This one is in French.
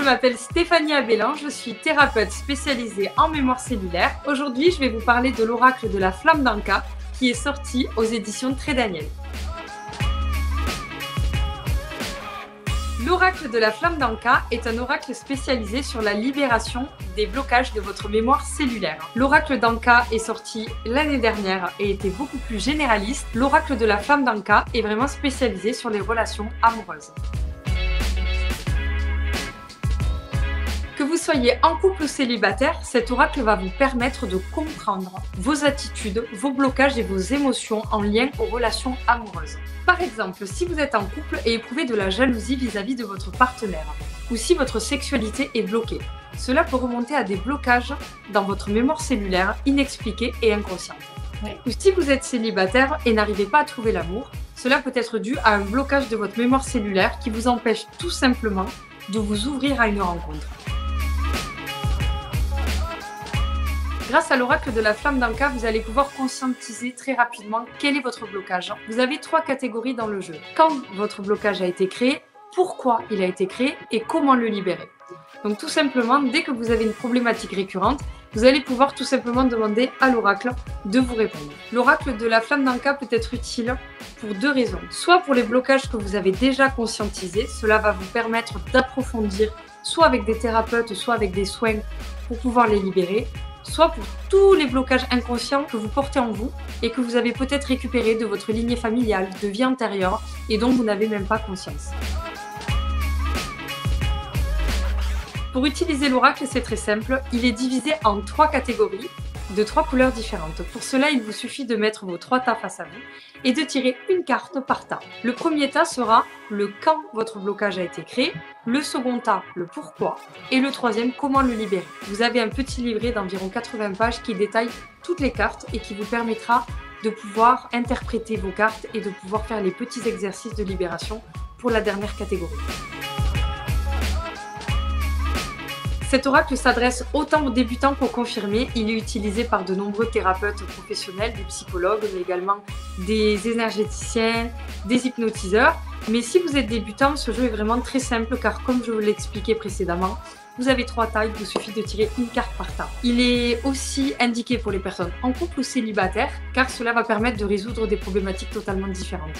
m'appelle Stéphanie Abellan, je suis thérapeute spécialisée en mémoire cellulaire. Aujourd'hui, je vais vous parler de l'oracle de la flamme d'Anka qui est sorti aux éditions Trait Daniel. L'oracle de la flamme d'Anka est un oracle spécialisé sur la libération des blocages de votre mémoire cellulaire. L'oracle d'Anka est sorti l'année dernière et était beaucoup plus généraliste. L'oracle de la flamme d'Anka est vraiment spécialisé sur les relations amoureuses. Que vous soyez en couple ou célibataire, cet oracle va vous permettre de comprendre vos attitudes, vos blocages et vos émotions en lien aux relations amoureuses. Par exemple, si vous êtes en couple et éprouvez de la jalousie vis-à-vis de votre partenaire, ou si votre sexualité est bloquée, cela peut remonter à des blocages dans votre mémoire cellulaire inexpliqués et inconsciente. Ou si vous êtes célibataire et n'arrivez pas à trouver l'amour, cela peut être dû à un blocage de votre mémoire cellulaire qui vous empêche tout simplement de vous ouvrir à une rencontre. Grâce à l'oracle de la flamme d'Anka, vous allez pouvoir conscientiser très rapidement quel est votre blocage. Vous avez 3 catégories dans le jeu. Quand votre blocage a été créé, pourquoi il a été créé et comment le libérer. Donc tout simplement, dès que vous avez une problématique récurrente, vous allez pouvoir tout simplement demander à l'oracle de vous répondre. L'oracle de la flamme d'Anka peut être utile pour 2 raisons. Soit pour les blocages que vous avez déjà conscientisés, cela va vous permettre d'approfondir, soit avec des thérapeutes, soit avec des soins pour pouvoir les libérer. Soit pour tous les blocages inconscients que vous portez en vous et que vous avez peut-être récupérés de votre lignée familiale, de vie antérieure et dont vous n'avez même pas conscience. Pour utiliser l'oracle, c'est très simple, il est divisé en 3 catégories de 3 couleurs différentes. Pour cela, il vous suffit de mettre vos 3 tas face à vous et de tirer une carte par tas. Le premier tas sera le quand votre blocage a été créé, le second tas, le pourquoi, et le troisième, comment le libérer. Vous avez un petit livret d'environ 80 pages qui détaille toutes les cartes et qui vous permettra de pouvoir interpréter vos cartes et de pouvoir faire les petits exercices de libération pour la dernière catégorie. Cet oracle s'adresse autant aux débutants qu'aux confirmés. Il est utilisé par de nombreux thérapeutes professionnels, des psychologues, mais également des énergéticiens, des hypnotiseurs. Mais si vous êtes débutant, ce jeu est vraiment très simple car comme je vous l'ai expliqué précédemment, vous avez 3 tas, il vous suffit de tirer une carte par tas. Il est aussi indiqué pour les personnes en couple ou célibataires car cela va permettre de résoudre des problématiques totalement différentes.